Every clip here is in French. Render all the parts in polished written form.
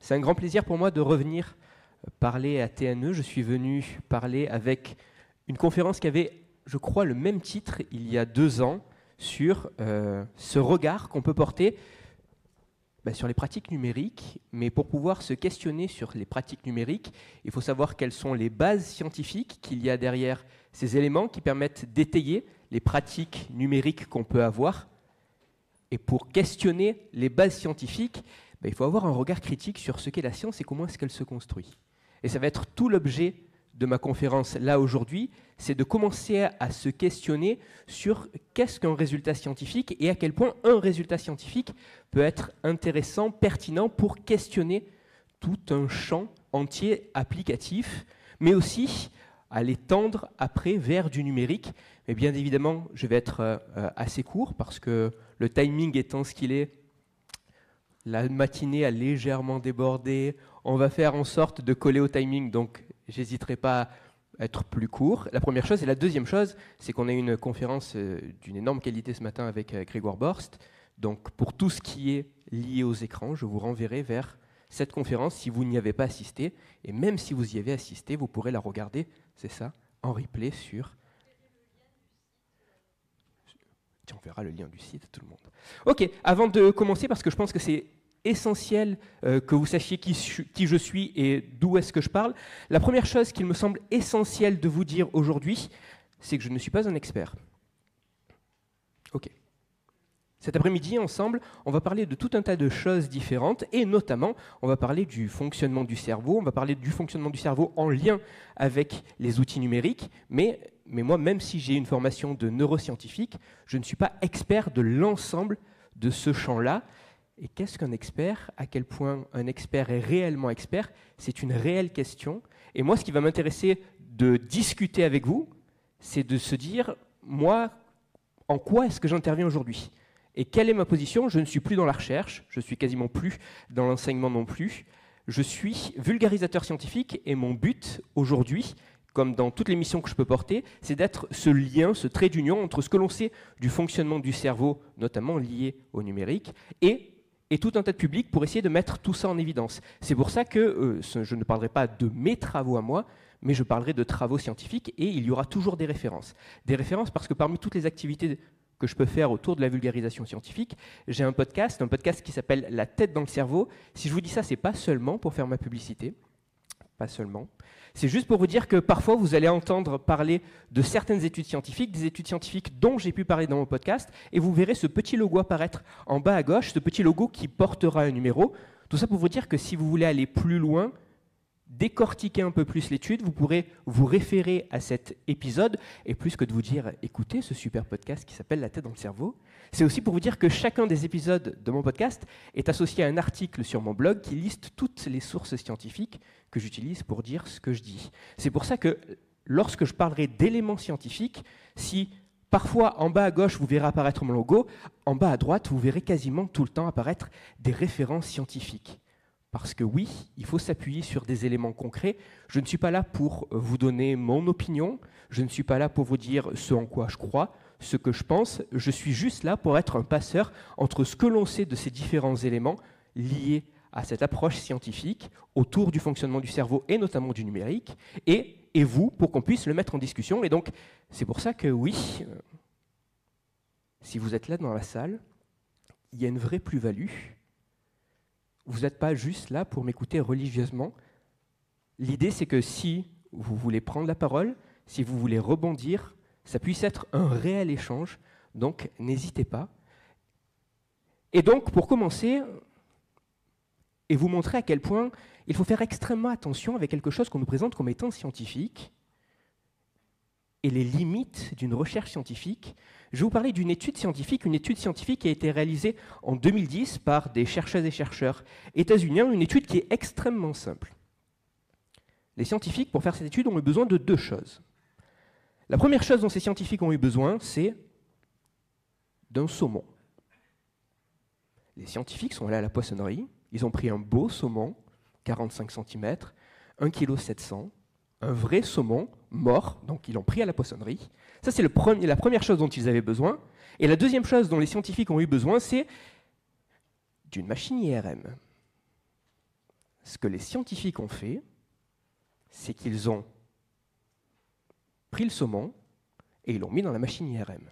C'est un grand plaisir pour moi de revenir parler à TNE. Je suis venu parler avec une conférence qui avait, je crois, le même titre il y a 2 ans sur ce regard qu'on peut porter sur les pratiques numériques. Mais pour pouvoir se questionner sur les pratiques numériques, il faut savoir quelles sont les bases scientifiques qu'il y a derrière ces éléments qui permettent d'étayer les pratiques numériques qu'on peut avoir. Et pour questionner les bases scientifiques, il faut avoir un regard critique sur ce qu'est la science et comment est-ce qu'elle se construit. Et ça va être tout l'objet de ma conférence là aujourd'hui, c'est de commencer à se questionner sur qu'est-ce qu'un résultat scientifique et à quel point un résultat scientifique peut être intéressant, pertinent pour questionner tout un champ entier applicatif, mais aussi à l'étendre après vers du numérique. Mais bien évidemment, je vais être assez court parce que le timing étant ce qu'il est, la matinée a légèrement débordé. On va faire en sorte de coller au timing, donc j'hésiterai pas à être plus court. La première chose. Et la deuxième chose, c'est qu'on a eu une conférence d'une énorme qualité ce matin avec Grégoire Borst. Donc pour tout ce qui est lié aux écrans, je vous renverrai vers cette conférence si vous n'y avez pas assisté. Et même si vous y avez assisté, vous pourrez la regarder, c'est ça, en replay sur... Tiens, on verra le lien du site, tout le monde. Ok, avant de commencer, parce que je pense que c'est essentiel que vous sachiez qui je suis et d'où est-ce que je parle, la première chose qu'il me semble essentiel de vous dire aujourd'hui, c'est que je ne suis pas un expert. Ok. Cet après-midi, ensemble, on va parler de tout un tas de choses différentes et notamment, on va parler du fonctionnement du cerveau, on va parler du fonctionnement du cerveau en lien avec les outils numériques, mais moi, même si j'ai une formation de neuroscientifique, je ne suis pas expert de l'ensemble de ce champ-là. Et qu'est-ce qu'un expert? À quel point un expert est réellement expert? C'est une réelle question. Et moi, ce qui va m'intéresser de discuter avec vous, c'est de se dire, moi, en quoi est-ce que j'interviens aujourd'hui? Et quelle est ma position? Je ne suis plus dans la recherche, je suis quasiment plus dans l'enseignement non plus. Je suis vulgarisateur scientifique et mon but aujourd'hui, comme dans toutes les missions que je peux porter, c'est d'être ce lien, ce trait d'union entre ce que l'on sait du fonctionnement du cerveau, notamment lié au numérique, et tout un tas de publics pour essayer de mettre tout ça en évidence. C'est pour ça que je ne parlerai pas de mes travaux à moi, mais je parlerai de travaux scientifiques et il y aura toujours des références. Des références parce que parmi toutes les activités que je peux faire autour de la vulgarisation scientifique, j'ai un podcast qui s'appelle La tête dans le cerveau. Si je vous dis ça, c'est pas seulement pour faire ma publicité, pas seulement. C'est juste pour vous dire que parfois vous allez entendre parler de certaines études scientifiques, des études scientifiques dont j'ai pu parler dans mon podcast, et vous verrez ce petit logo apparaître en bas à gauche, ce petit logo qui portera un numéro. Tout ça pour vous dire que si vous voulez aller plus loin, décortiquer un peu plus l'étude, vous pourrez vous référer à cet épisode, et plus que de vous dire écoutez ce super podcast qui s'appelle La tête dans le cerveau, c'est aussi pour vous dire que chacun des épisodes de mon podcast est associé à un article sur mon blog qui liste toutes les sources scientifiques que j'utilise pour dire ce que je dis. C'est pour ça que lorsque je parlerai d'éléments scientifiques, si parfois en bas à gauche vous verrez apparaître mon logo, en bas à droite vous verrez quasiment tout le temps apparaître des références scientifiques. Parce que oui, il faut s'appuyer sur des éléments concrets. Je ne suis pas là pour vous donner mon opinion, je ne suis pas là pour vous dire ce en quoi je crois, ce que je pense, je suis juste là pour être un passeur entre ce que l'on sait de ces différents éléments liés à cette approche scientifique autour du fonctionnement du cerveau et notamment du numérique, et vous, pour qu'on puisse le mettre en discussion. Et donc, c'est pour ça que oui, si vous êtes là dans la salle, il y a une vraie plus-value. Vous n'êtes pas juste là pour m'écouter religieusement. L'idée, c'est que si vous voulez prendre la parole, si vous voulez rebondir, ça puisse être un réel échange, donc n'hésitez pas. Et donc, pour commencer, et vous montrer à quel point il faut faire extrêmement attention avec quelque chose qu'on nous présente comme étant scientifique, et les limites d'une recherche scientifique, je vais vous parler d'une étude scientifique qui a été réalisée en 2010 par des chercheuses et chercheurs états-uniens, une étude qui est extrêmement simple. Les scientifiques, pour faire cette étude, ont eu besoin de 2 choses. La première chose dont ces scientifiques ont eu besoin, c'est d'un saumon. Les scientifiques sont allés à la poissonnerie, ils ont pris un beau saumon, 45 cm, 1,7 kg, un vrai saumon mort, donc ils l'ont pris à la poissonnerie. Ça, c'est la première chose dont ils avaient besoin. Et la deuxième chose dont les scientifiques ont eu besoin, c'est d'une machine IRM. ce que les scientifiques ont fait, c'est qu'ils ont pris le saumon et ils l'ont mis dans la machine IRM.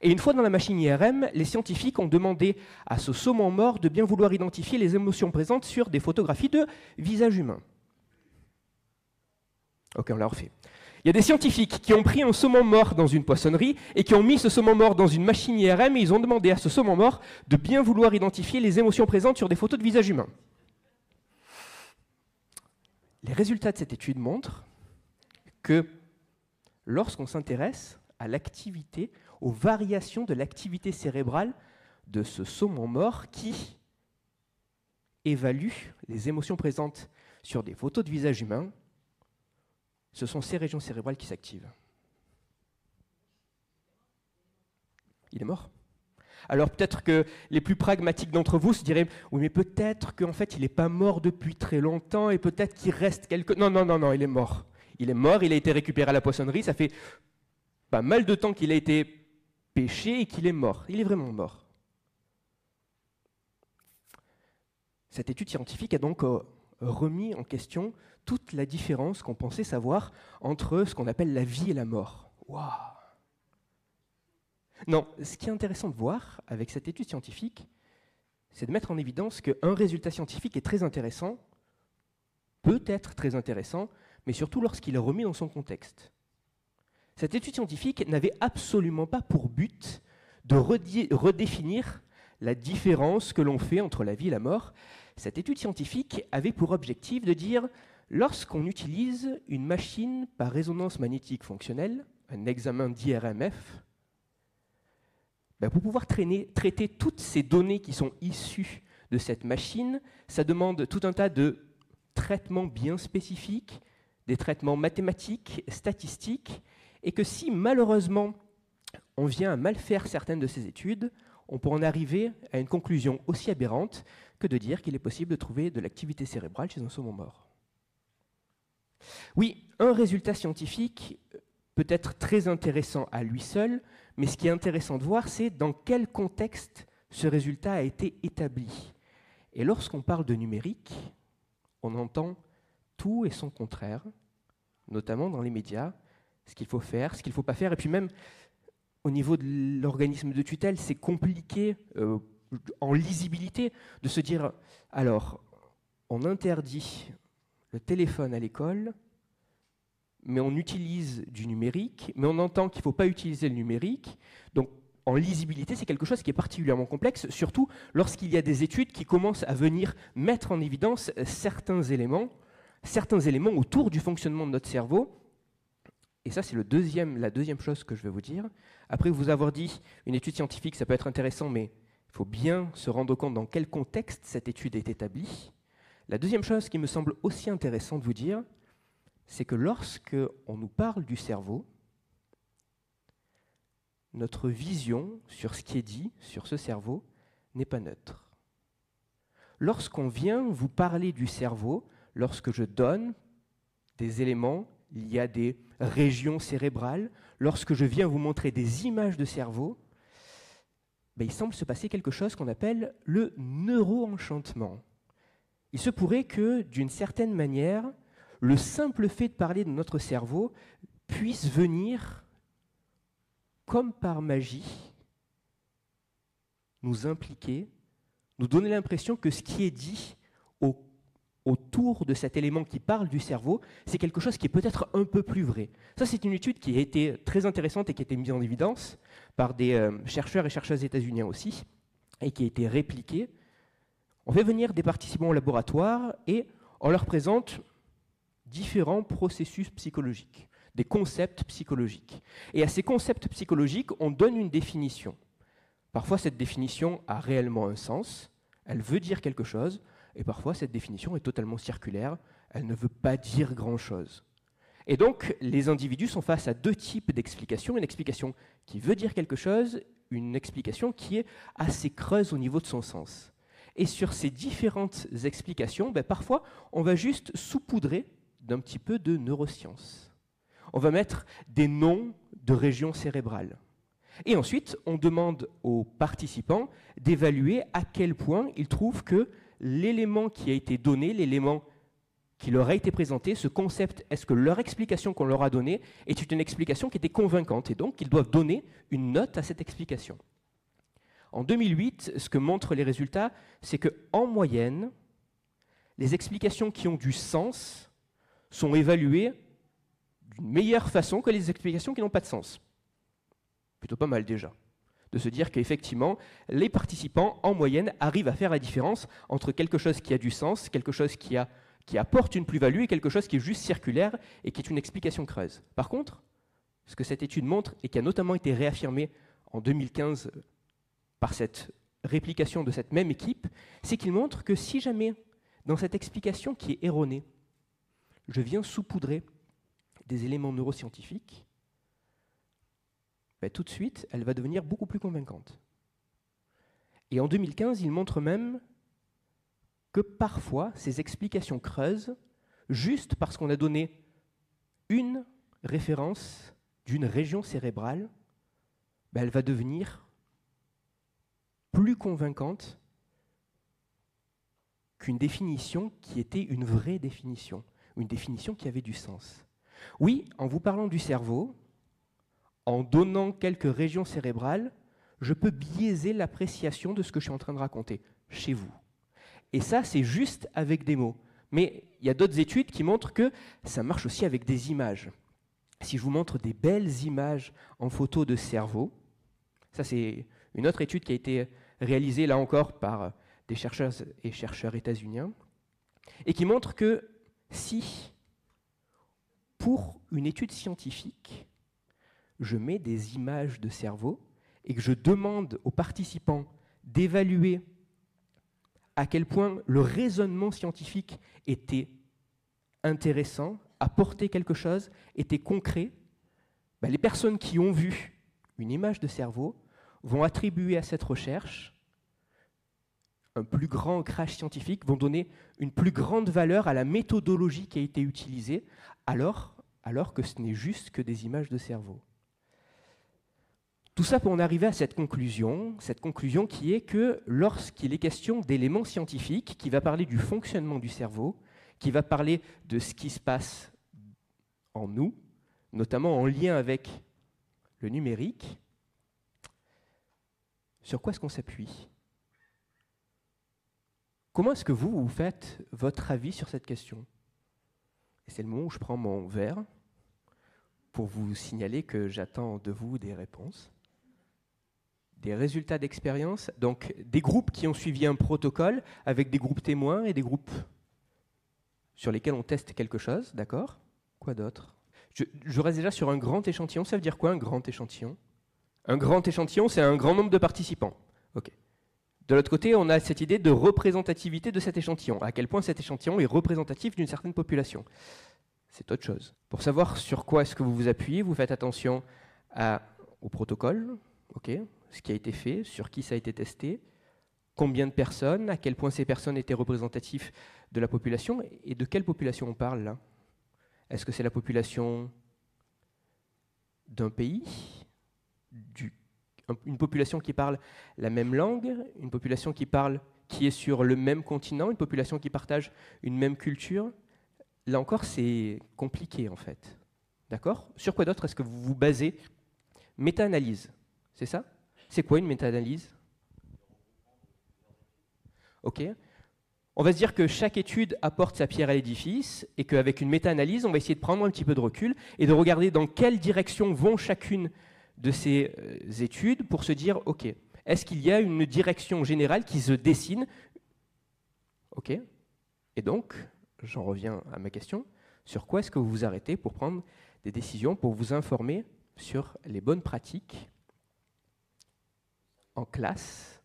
Et une fois dans la machine IRM, les scientifiques ont demandé à ce saumon mort de bien vouloir identifier les émotions présentes sur des photographies de visages humains. Ok, on l'a refait. Il y a des scientifiques qui ont pris un saumon mort dans une poissonnerie et qui ont mis ce saumon mort dans une machine IRM et ils ont demandé à ce saumon mort de bien vouloir identifier les émotions présentes sur des photos de visages humains. Les résultats de cette étude montrent que lorsqu'on s'intéresse à l'activité, aux variations de l'activité cérébrale de ce saumon mort qui évalue les émotions présentes sur des photos de visages humains, ce sont ces régions cérébrales qui s'activent. Il est mort. Alors peut-être que les plus pragmatiques d'entre vous se diraient « Oui, mais peut-être qu'en fait, il n'est pas mort depuis très longtemps et peut-être qu'il reste quelque... » Non, non, non, non, il est mort. Il est mort, il a été récupéré à la poissonnerie, ça fait pas mal de temps qu'il a été pêché et qu'il est mort. Il est vraiment mort. Cette étude scientifique a donc remis en question toute la différence qu'on pensait savoir entre ce qu'on appelle la vie et la mort. Waouh! Non, ce qui est intéressant de voir avec cette étude scientifique, c'est de mettre en évidence qu'un résultat scientifique est très intéressant, peut être très intéressant, mais surtout lorsqu'il est remis dans son contexte. Cette étude scientifique n'avait absolument pas pour but de redéfinir la différence que l'on fait entre la vie et la mort. Cette étude scientifique avait pour objectif de dire, lorsqu'on utilise une machine par résonance magnétique fonctionnelle, un examen d'IRMF, pour pouvoir traiter toutes ces données qui sont issues de cette machine, ça demande tout un tas de traitements bien spécifiques, des traitements mathématiques, statistiques, et que si malheureusement on vient à mal faire certaines de ces études, on peut en arriver à une conclusion aussi aberrante que de dire qu'il est possible de trouver de l'activité cérébrale chez un saumon mort. Oui, un résultat scientifique peut être très intéressant à lui seul, mais ce qui est intéressant de voir, c'est dans quel contexte ce résultat a été établi. Et lorsqu'on parle de numérique, on entend tout et son contraire, notamment dans les médias, ce qu'il faut faire, ce qu'il ne faut pas faire, et puis même au niveau de l'organisme de tutelle, c'est compliqué en lisibilité de se dire, alors, on interdit le téléphone à l'école, mais on utilise du numérique, mais on entend qu'il ne faut pas utiliser le numérique. Donc, en lisibilité, c'est quelque chose qui est particulièrement complexe, surtout lorsqu'il y a des études qui commencent à venir mettre en évidence certains éléments autour du fonctionnement de notre cerveau. Et ça, c'est la deuxième chose que je vais vous dire. Après vous avoir dit, une étude scientifique, ça peut être intéressant, mais il faut bien se rendre compte dans quel contexte cette étude est établie. La deuxième chose qui me semble aussi intéressante de vous dire, c'est que lorsque on nous parle du cerveau, notre vision sur ce qui est dit sur ce cerveau n'est pas neutre. Lorsqu'on vient vous parler du cerveau, lorsque je donne des éléments, il y a des régions cérébrales, lorsque je viens vous montrer des images de cerveau, il semble se passer quelque chose qu'on appelle le neuroenchantement. Il se pourrait que, d'une certaine manière, le simple fait de parler de notre cerveau puisse venir, comme par magie, nous impliquer, nous donner l'impression que ce qui est dit autour de cet élément qui parle du cerveau, c'est quelque chose qui est peut-être un peu plus vrai. Ça, c'est une étude qui a été très intéressante et qui a été mise en évidence par des chercheurs et chercheuses états-uniens aussi, et qui a été répliquée. On fait venir des participants au laboratoire et on leur présente différents processus psychologiques, des concepts psychologiques. Et à ces concepts psychologiques, on donne une définition. Parfois, cette définition a réellement un sens, elle veut dire quelque chose, et parfois, cette définition est totalement circulaire, elle ne veut pas dire grand-chose. Et donc, les individus sont face à deux types d'explications, une explication qui veut dire quelque chose, une explication qui est assez creuse au niveau de son sens. Et sur ces différentes explications, parfois, on va juste saupoudrer d'un petit peu de neurosciences. On va mettre des noms de régions cérébrales. Et ensuite, on demande aux participants d'évaluer à quel point ils trouvent que l'élément qui a été donné, l'élément qui leur a été présenté, ce concept, est-ce que leur explication qu'on leur a donnée est une explication qui était convaincante et donc ils doivent donner une note à cette explication. En 2008, ce que montrent les résultats, c'est qu'en moyenne, les explications qui ont du sens sont évaluées d'une meilleure façon que les explications qui n'ont pas de sens. Plutôt pas mal déjà, de se dire qu'effectivement, les participants, en moyenne, arrivent à faire la différence entre quelque chose qui a du sens, quelque chose qui apporte une plus-value et quelque chose qui est juste circulaire et qui est une explication creuse. Par contre, ce que cette étude montre, et qui a notamment été réaffirmé en 2015 par cette réplication de cette même équipe, c'est qu'il montre que si jamais, dans cette explication qui est erronée, je viens saupoudrer des éléments neuroscientifiques, ben, tout de suite, elle va devenir beaucoup plus convaincante. Et en 2015, il montre même que parfois, ces explications creusent, juste parce qu'on a donné une référence d'une région cérébrale, ben, elle va devenir plus convaincante qu'une définition qui était une vraie définition, une définition qui avait du sens. Oui, en vous parlant du cerveau, en donnant quelques régions cérébrales, je peux biaiser l'appréciation de ce que je suis en train de raconter chez vous. Et ça, c'est juste avec des mots. Mais il y a d'autres études qui montrent que ça marche aussi avec des images. Si je vous montre des belles images en photo de cerveau, ça c'est une autre étude qui a été réalisée là encore par des chercheurs et chercheurs états-uniens, et qui montre que si, pour une étude scientifique, je mets des images de cerveau et que je demande aux participants d'évaluer à quel point le raisonnement scientifique était intéressant, apportait quelque chose, était concret, ben les personnes qui ont vu une image de cerveau vont attribuer à cette recherche un plus grand ancrage scientifique, vont donner une plus grande valeur à la méthodologie qui a été utilisée, alors que ce n'est juste que des images de cerveau. Tout ça pour en arriver à cette conclusion qui est que lorsqu'il est question d'éléments scientifiques, qui va parler du fonctionnement du cerveau, qui va parler de ce qui se passe en nous, notamment en lien avec le numérique, sur quoi est-ce qu'on s'appuie ? Comment est-ce que vous faites votre avis sur cette question ? Et c'est le moment où je prends mon verre pour vous signaler que j'attends de vous des réponses. Des résultats d'expérience, donc des groupes qui ont suivi un protocole avec des groupes témoins et des groupes sur lesquels on teste quelque chose, d'accord ? Quoi d'autre ? Je reste déjà sur un grand échantillon. Ça veut dire quoi, un grand échantillon ? Un grand échantillon, c'est un grand nombre de participants. Ok. De l'autre côté, on a cette idée de représentativité de cet échantillon. À quel point cet échantillon est représentatif d'une certaine population. C'est autre chose. Pour savoir sur quoi est-ce que vous vous appuyez, vous faites attention au protocole, ok, ce qui a été fait, sur qui ça a été testé, combien de personnes, à quel point ces personnes étaient représentatives de la population, et de quelle population on parle là ? Est-ce que c'est la population d'un pays, une population qui parle la même langue, une population qui est sur le même continent, une population qui partage une même culture ? Là encore, c'est compliqué en fait. D'accord ? Sur quoi d'autre est-ce que vous vous basez ? Méta-analyse, c'est ça ? C'est quoi une méta-analyse ? Ok. On va se dire que chaque étude apporte sa pierre à l'édifice et qu'avec une méta-analyse, on va essayer de prendre un petit peu de recul et de regarder dans quelle direction vont chacune de ces études pour se dire, ok, est-ce qu'il y a une direction générale qui se dessine ? Ok. Et donc, j'en reviens à ma question, sur quoi est-ce que vous vous arrêtez pour prendre des décisions, pour vous informer sur les bonnes pratiques en classe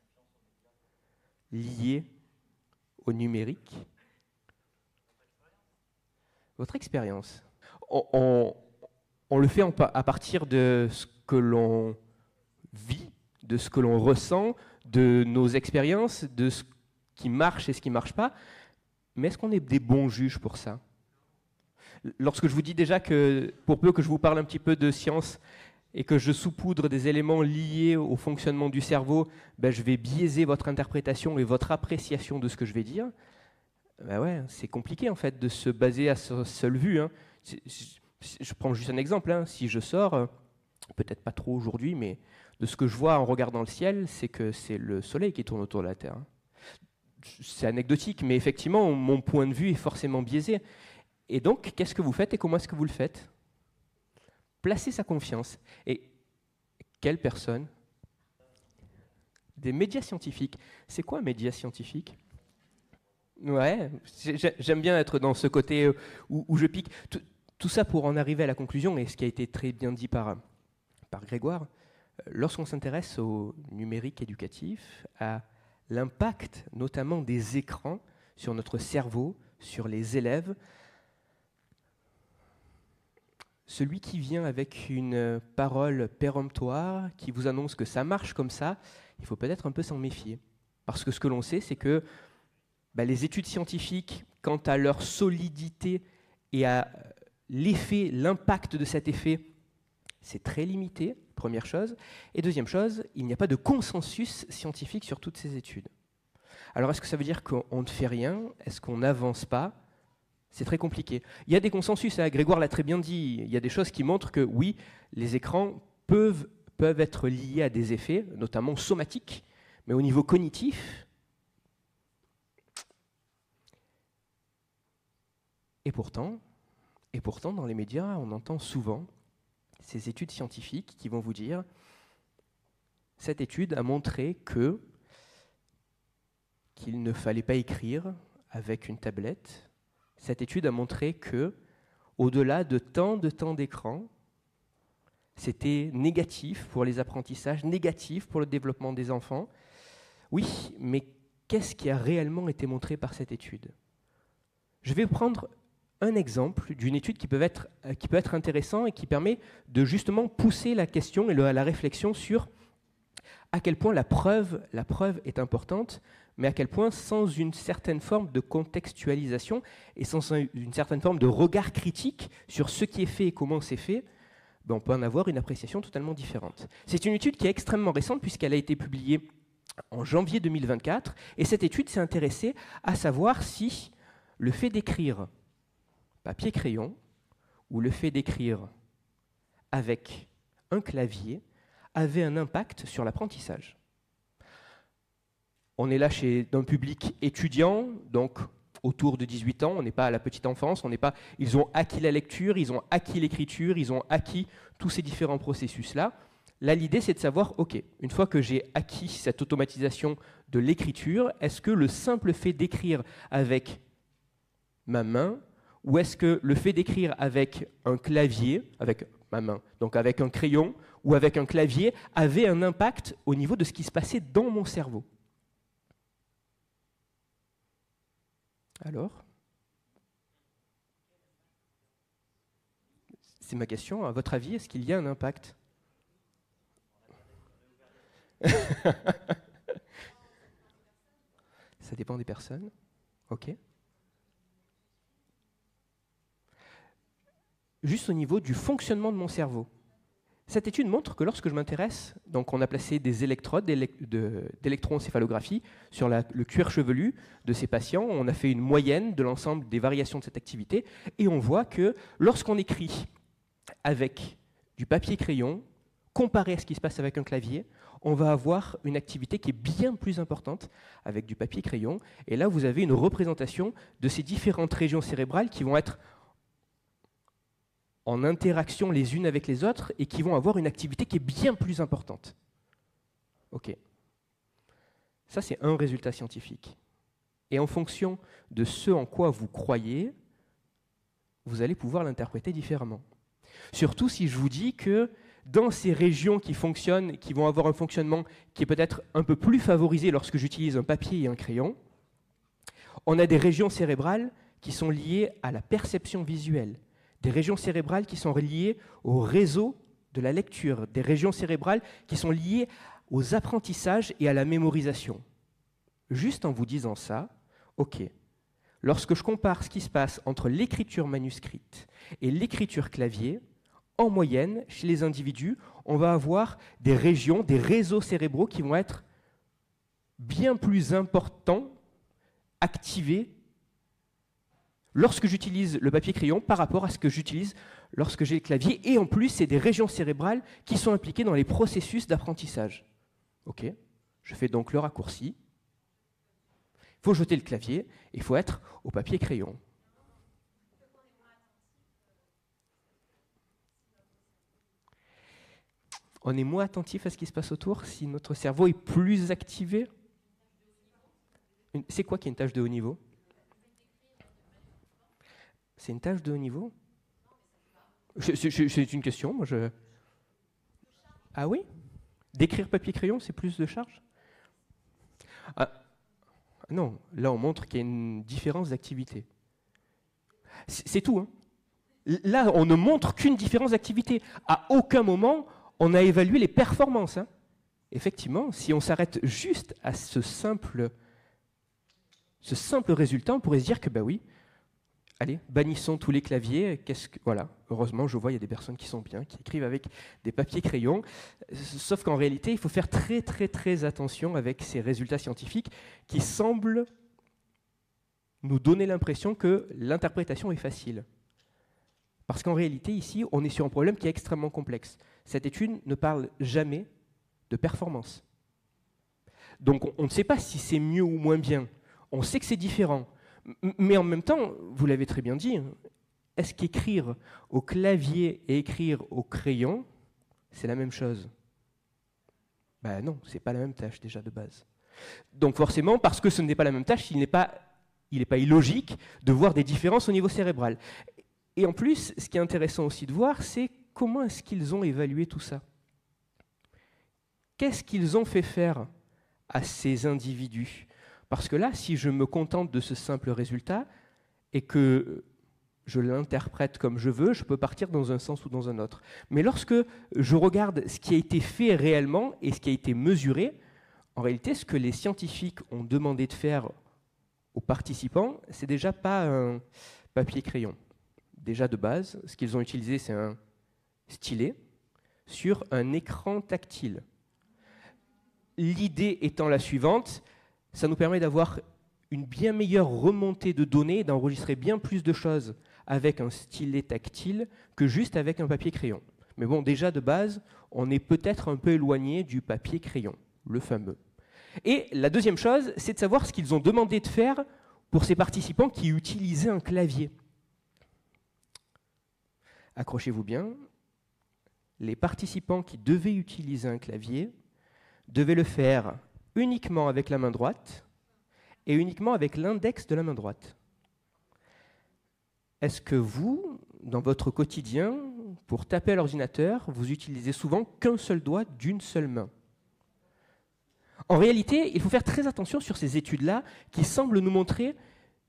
liées au numérique ? Votre expérience. On le fait à partir de ce que l'on vit, de ce que l'on ressent, de nos expériences, de ce qui marche et ce qui ne marche pas. Mais est-ce qu'on est des bons juges pour ça ? Lorsque je vous dis déjà que, pour peu que je vous parle un petit peu de science et que je saupoudre des éléments liés au fonctionnement du cerveau, ben, je vais biaiser votre interprétation et votre appréciation de ce que je vais dire. Ben ouais, c'est compliqué en fait de se baser à sa seule vue. Hein. Je prends juste un exemple. Hein. Si je sors, peut-être pas trop aujourd'hui, mais de ce que je vois en regardant le ciel, c'est que c'est le soleil qui tourne autour de la Terre. Hein. C'est anecdotique, mais effectivement, mon point de vue est forcément biaisé. Et donc, qu'est-ce que vous faites et comment est-ce que vous le faites ? Placer sa confiance. Et quelle personne ? Des médias scientifiques. C'est quoi un média scientifique ? Ouais, j'aime bien être dans ce côté où je pique. Tout ça pour en arriver à la conclusion, et ce qui a été très bien dit par Grégoire, lorsqu'on s'intéresse au numérique éducatif, à l'impact notamment des écrans sur notre cerveau, sur les élèves, celui qui vient avec une parole péremptoire, qui vous annonce que ça marche comme ça, il faut peut-être un peu s'en méfier. Parce que ce que l'on sait, c'est que les études scientifiques, quant à leur solidité et à l'effet, l'impact de cet effet, c'est très limité, première chose. Et deuxième chose, il n'y a pas de consensus scientifique sur toutes ces études. Alors est-ce que ça veut dire qu'on ne fait rien ? Est-ce qu'on n'avance pas ? C'est très compliqué. Il y a des consensus, hein, Grégoire l'a très bien dit, il y a des choses qui montrent que oui, les écrans peuvent être liés à des effets, notamment somatiques, mais au niveau cognitif. Et pourtant, dans les médias, on entend souvent ces études scientifiques qui vont vous dire « Cette étude a montré qu'il ne fallait pas écrire avec une tablette. Cette étude a montré que, au-delà de tant d'écran, c'était négatif pour les apprentissages, négatif pour le développement des enfants. Oui, mais qu'est-ce qui a réellement été montré par cette étude ? Je vais prendre un exemple d'une étude qui peut être intéressant et qui permet de justement pousser la question et la réflexion sur à quel point la preuve est importante, mais à quel point sans une certaine forme de contextualisation et sans une certaine forme de regard critique sur ce qui est fait et comment c'est fait, on peut en avoir une appréciation totalement différente. C'est une étude qui est extrêmement récente puisqu'elle a été publiée en janvier 2024, et cette étude s'est intéressée à savoir si le fait d'écrire papier-crayon ou le fait d'écrire avec un clavier avait un impact sur l'apprentissage. On est là chez un public étudiant, donc autour de 18 ans, on n'est pas à la petite enfance, ils ont acquis la lecture, ils ont acquis l'écriture, ils ont acquis tous ces différents processus-là. Là, l'idée, c'est de savoir, OK, une fois que j'ai acquis cette automatisation de l'écriture, est-ce que le simple fait d'écrire avec ma main, ou est-ce que le fait d'écrire avec un clavier, avec ma main, donc avec un crayon, ou avec un clavier, avait un impact au niveau de ce qui se passait dans mon cerveau ? Alors ? C'est ma question. À votre avis, est-ce qu'il y a un impact ? Ça dépend des personnes. OK. Juste au niveau du fonctionnement de mon cerveau. Cette étude montre que lorsque je m'intéresse, donc on a placé des électrodes d'électroencéphalographie sur le cuir chevelu de ces patients, on a fait une moyenne de l'ensemble des variations de cette activité, et on voit que lorsqu'on écrit avec du papier-crayon, comparé à ce qui se passe avec un clavier, on va avoir une activité qui est bien plus importante avec du papier-crayon, et là vous avez une représentation de ces différentes régions cérébrales qui vont être en interaction les unes avec les autres et qui vont avoir une activité qui est bien plus importante. OK. Ça, c'est un résultat scientifique. Et en fonction de ce en quoi vous croyez, vous allez pouvoir l'interpréter différemment. Surtout si je vous dis que dans ces régions qui fonctionnent, qui vont avoir un fonctionnement qui est peut-être un peu plus favorisé lorsque j'utilise un papier et un crayon, on a des régions cérébrales qui sont liées à la perception visuelle, des régions cérébrales qui sont liées au réseau de la lecture, des régions cérébrales qui sont liées aux apprentissages et à la mémorisation. Juste en vous disant ça, OK, lorsque je compare ce qui se passe entre l'écriture manuscrite et l'écriture clavier, en moyenne, chez les individus, on va avoir des régions, des réseaux cérébraux qui vont être bien plus importants, activés, lorsque j'utilise le papier-crayon par rapport à ce que j'utilise lorsque j'ai le clavier. Et en plus, c'est des régions cérébrales qui sont impliquées dans les processus d'apprentissage. Ok, je fais donc le raccourci. Il faut jeter le clavier et il faut être au papier-crayon. On est moins attentif à ce qui se passe autour si notre cerveau est plus activé. C'est quoi qui est une tâche de haut niveau? C'est une tâche de haut niveau? C'est une question, moi je... Ah oui? D'écrire papier-crayon, c'est plus de charge? Non, là on montre qu'il y a une différence d'activité. C'est tout. Hein. Là, on ne montre qu'une différence d'activité. À aucun moment, on a évalué les performances. Hein. Effectivement, si on s'arrête juste à ce simple résultat, on pourrait se dire que, bah oui, allez, bannissons tous les claviers. Voilà, heureusement, je vois, il y a des personnes qui sont bien, qui écrivent avec des papiers crayons. Sauf qu'en réalité, il faut faire très, très, très attention avec ces résultats scientifiques qui semblent nous donner l'impression que l'interprétation est facile. Parce qu'en réalité, ici, on est sur un problème qui est extrêmement complexe. Cette étude ne parle jamais de performance. Donc, on ne sait pas si c'est mieux ou moins bien. On sait que c'est différent. Mais en même temps, vous l'avez très bien dit, est-ce qu'écrire au clavier et écrire au crayon, c'est la même chose? Ben non, ce n'est pas la même tâche déjà de base. Donc forcément, parce que ce n'est pas la même tâche, il n'est pas illogique de voir des différences au niveau cérébral. Et en plus, ce qui est intéressant aussi de voir, c'est comment est-ce qu'ils ont évalué tout ça? Qu'est-ce qu'ils ont fait faire à ces individus? Parce que là, si je me contente de ce simple résultat et que je l'interprète comme je veux, je peux partir dans un sens ou dans un autre. Mais lorsque je regarde ce qui a été fait réellement et ce qui a été mesuré, en réalité, ce que les scientifiques ont demandé de faire aux participants, c'est déjà pas un papier-crayon. Déjà de base, ce qu'ils ont utilisé, c'est un stylet sur un écran tactile. L'idée étant la suivante, ça nous permet d'avoir une bien meilleure remontée de données, d'enregistrer bien plus de choses avec un stylet tactile que juste avec un papier-crayon. Mais bon, déjà de base, on est peut-être un peu éloigné du papier-crayon, le fameux. Et la deuxième chose, c'est de savoir ce qu'ils ont demandé de faire pour ces participants qui utilisaient un clavier. Accrochez-vous bien, les participants qui devaient utiliser un clavier devaient le faire uniquement avec la main droite et uniquement avec l'index de la main droite. Est-ce que vous, dans votre quotidien, pour taper à l'ordinateur, vous utilisez souvent qu'un seul doigt d'une seule main? En réalité, il faut faire très attention sur ces études-là qui semblent nous montrer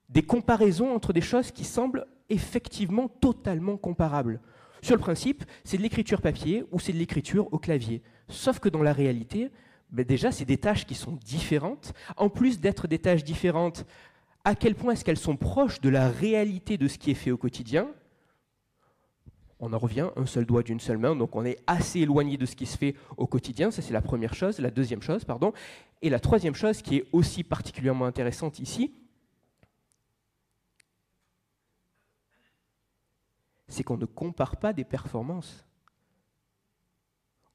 des comparaisons entre des choses qui semblent effectivement totalement comparables. Sur le principe, c'est de l'écriture papier ou c'est de l'écriture au clavier. Sauf que dans la réalité, déjà, c'est des tâches qui sont différentes. En plus d'être des tâches différentes, à quel point est-ce qu'elles sont proches de la réalité de ce qui est fait au quotidien? On en revient, un seul doigt d'une seule main, donc on est assez éloigné de ce qui se fait au quotidien. Ça, c'est la première chose. La deuxième chose, pardon. Et la troisième chose qui est aussi particulièrement intéressante ici, c'est qu'on ne compare pas des performances.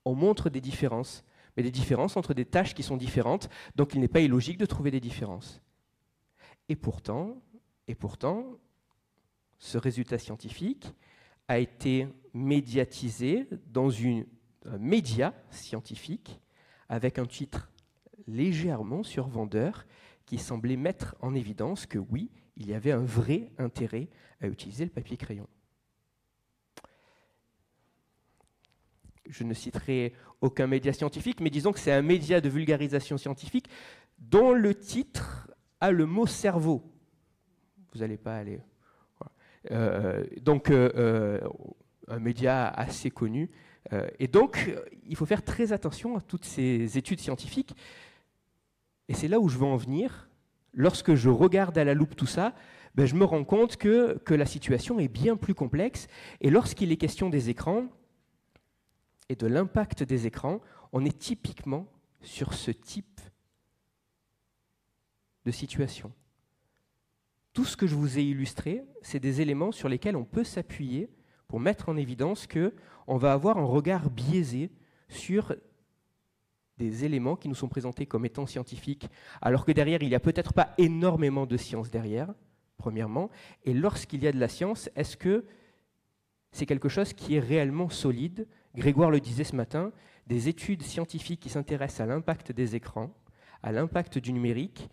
On montre des différences, mais des différences entre des tâches qui sont différentes, donc il n'est pas illogique de trouver des différences. Et pourtant, ce résultat scientifique a été médiatisé dans un média scientifique avec un titre légèrement survendeur qui semblait mettre en évidence que oui, il y avait un vrai intérêt à utiliser le papier-crayon. Je ne citerai aucun média scientifique, mais disons que c'est un média de vulgarisation scientifique dont le titre a le mot cerveau. Vous n'allez pas aller... donc, un média assez connu. Et donc, il faut faire très attention à toutes ces études scientifiques. Et c'est là où je veux en venir. Lorsque je regarde à la loupe tout ça, je me rends compte que la situation est bien plus complexe. Et lorsqu'il est question des écrans, et de l'impact des écrans, on est typiquement sur ce type de situation. Tout ce que je vous ai illustré, c'est des éléments sur lesquels on peut s'appuyer pour mettre en évidence qu'on va avoir un regard biaisé sur des éléments qui nous sont présentés comme étant scientifiques, alors que derrière, il n'y a peut-être pas énormément de science derrière, premièrement, et lorsqu'il y a de la science, est-ce que c'est quelque chose qui est réellement solide? Grégoire le disait ce matin, des études scientifiques qui s'intéressent à l'impact des écrans, à l'impact du numérique,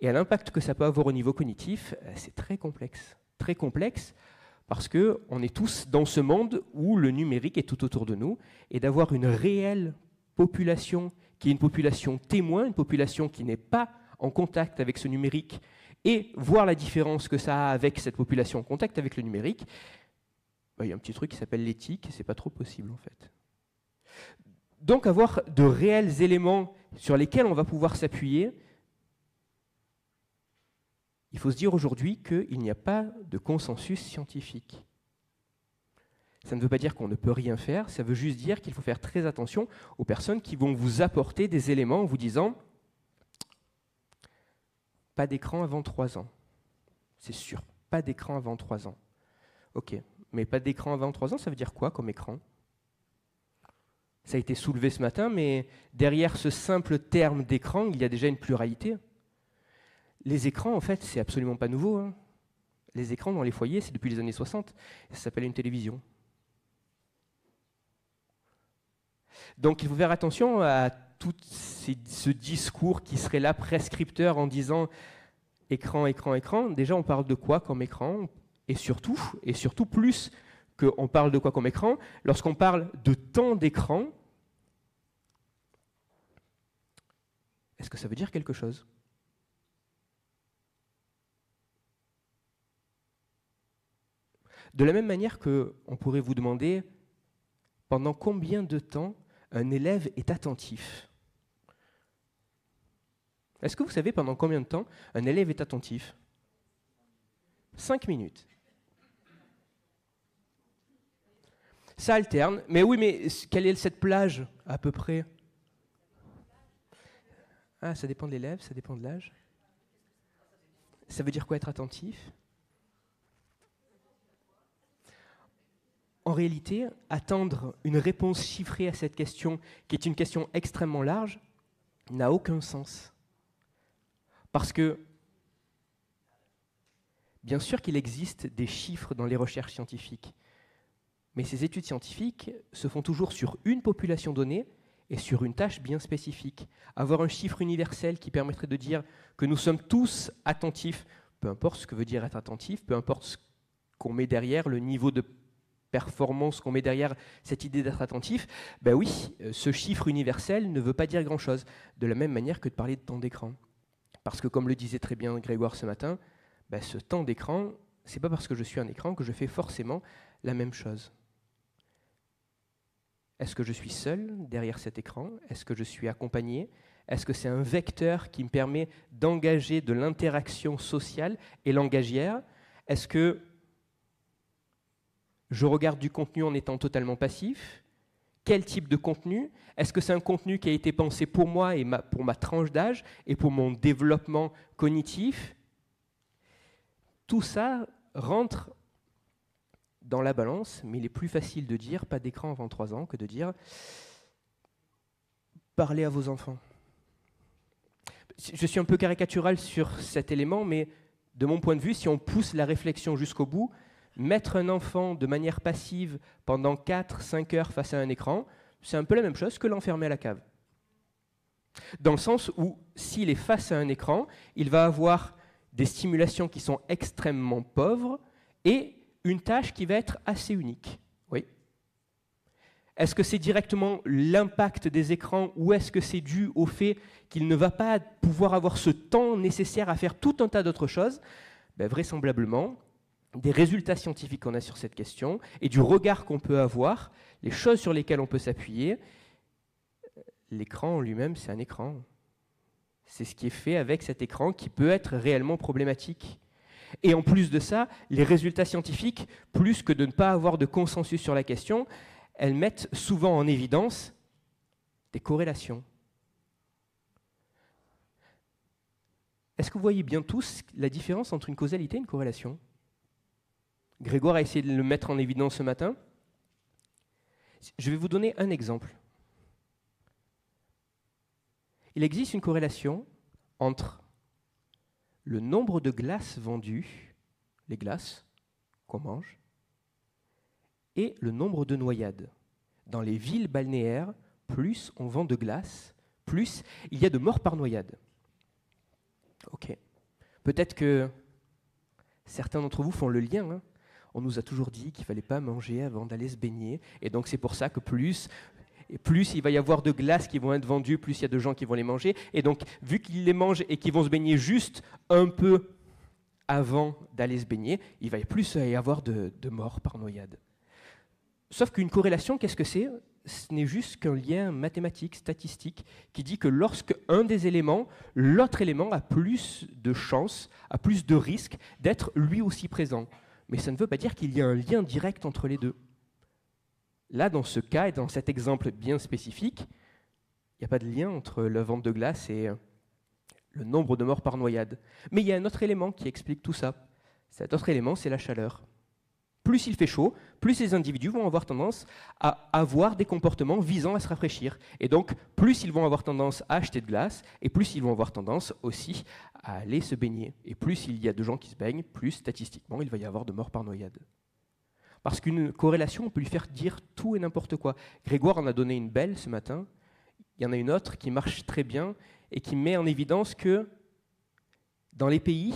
et à l'impact que ça peut avoir au niveau cognitif, c'est très complexe. Très complexe parce qu'on est tous dans ce monde où le numérique est tout autour de nous, et d'avoir une réelle population qui est une population témoin, une population qui n'est pas en contact avec ce numérique, et voir la différence que ça a avec cette population en contact avec le numérique, il y a un petit truc qui s'appelle l'éthique, et c'est pas trop possible en fait. Donc avoir de réels éléments sur lesquels on va pouvoir s'appuyer, il faut se dire aujourd'hui qu'il n'y a pas de consensus scientifique. Ça ne veut pas dire qu'on ne peut rien faire, ça veut juste dire qu'il faut faire très attention aux personnes qui vont vous apporter des éléments en vous disant « pas d'écran avant 3 ans ». C'est sûr, pas d'écran avant 3 ans. Ok, mais pas d'écran avant 3 ans, ça veut dire quoi comme écran? Ça a été soulevé ce matin, mais derrière ce simple terme d'écran, il y a déjà une pluralité. Les écrans, en fait, c'est absolument pas nouveau, hein. Les écrans dans les foyers, c'est depuis les années 60. Ça s'appelle une télévision. Donc il faut faire attention à tout ce discours qui serait là prescripteur en disant écran, écran, écran. Déjà, on parle de quoi comme écran? Et surtout plus qu'on parle de quoi comme écran, lorsqu'on parle de temps d'écran, est-ce que ça veut dire quelque chose? De la même manière qu'on pourrait vous demander pendant combien de temps un élève est attentif. Est-ce que vous savez pendant combien de temps un élève est attentif? 5 minutes. Ça alterne. Mais oui, mais quelle est cette plage à peu près? Ah, ça dépend de l'élève, ça dépend de l'âge. Ça veut dire quoi être attentif? En réalité, attendre une réponse chiffrée à cette question, qui est une question extrêmement large, n'a aucun sens. Parce que, bien sûr qu'il existe des chiffres dans les recherches scientifiques, mais ces études scientifiques se font toujours sur une population donnée et sur une tâche bien spécifique. Avoir un chiffre universel qui permettrait de dire que nous sommes tous attentifs, peu importe ce que veut dire être attentif, peu importe ce qu'on met derrière, le niveau de performance qu'on met derrière cette idée d'être attentif, ben oui, ce chiffre universel ne veut pas dire grand-chose, de la même manière que de parler de temps d'écran. Parce que comme le disait très bien Grégoire ce matin, ben ce temps d'écran, c'est pas parce que je suis un écran que je fais forcément la même chose. Est-ce que je suis seul derrière cet écran? Est-ce que je suis accompagné? Est-ce que c'est un vecteur qui me permet d'engager de l'interaction sociale et langagière? Est-ce que je regarde du contenu en étant totalement passif? Quel type de contenu? Est-ce que c'est un contenu qui a été pensé pour moi et pour ma tranche d'âge et pour mon développement cognitif? Tout ça rentre dans la balance, mais il est plus facile de dire pas d'écran avant 3 ans que de dire parlez à vos enfants. Je suis un peu caricatural sur cet élément, mais de mon point de vue, si on pousse la réflexion jusqu'au bout, mettre un enfant de manière passive pendant 4-5 heures face à un écran, c'est un peu la même chose que l'enfermer à la cave. Dans le sens où, s'il est face à un écran, il va avoir des stimulations qui sont extrêmement pauvres et une tâche qui va être assez unique. Oui. Est-ce que c'est directement l'impact des écrans ou est-ce que c'est dû au fait qu'il ne va pas pouvoir avoir ce temps nécessaire à faire tout un tas d'autres choses? Ben, vraisemblablement, des résultats scientifiques qu'on a sur cette question et du regard qu'on peut avoir, les choses sur lesquelles on peut s'appuyer, l'écran en lui-même, c'est un écran. C'est ce qui est fait avec cet écran qui peut être réellement problématique. Et en plus de ça, les résultats scientifiques, plus que de ne pas avoir de consensus sur la question, elles mettent souvent en évidence des corrélations. Est-ce que vous voyez bien tous la différence entre une causalité et une corrélation? Grégoire a essayé de le mettre en évidence ce matin. Je vais vous donner un exemple. Il existe une corrélation entre le nombre de glaces vendues, les glaces qu'on mange, et le nombre de noyades. Dans les villes balnéaires, plus on vend de glace, plus il y a de morts par noyade. Ok. Peut-être que certains d'entre vous font le lien. Hein. On nous a toujours dit qu'il ne fallait pas manger avant d'aller se baigner. Et donc c'est pour ça que plus il va y avoir de glaces qui vont être vendues, plus il y a de gens qui vont les manger. Et donc, vu qu'ils les mangent et qu'ils vont se baigner juste un peu avant d'aller se baigner, il va plus y avoir de morts par noyade. Sauf qu'une corrélation, qu'est-ce que c'est? Ce n'est juste qu'un lien mathématique, statistique, qui dit que lorsque un des éléments, l'autre élément a plus de chances, a plus de risques d'être lui aussi présent. Mais ça ne veut pas dire qu'il y a un lien direct entre les deux. Là, dans ce cas et dans cet exemple bien spécifique, il n'y a pas de lien entre la vente de glace et le nombre de morts par noyade. Mais il y a un autre élément qui explique tout ça. Cet autre élément, c'est la chaleur. Plus il fait chaud, plus les individus vont avoir tendance à avoir des comportements visant à se rafraîchir. Et donc, plus ils vont avoir tendance à acheter de glace, et plus ils vont avoir tendance aussi à aller se baigner. Et plus il y a de gens qui se baignent, plus statistiquement il va y avoir de morts par noyade. Parce qu'une corrélation, on peut lui faire dire tout et n'importe quoi. Grégoire en a donné une belle ce matin. Il y en a une autre qui marche très bien et qui met en évidence que dans les pays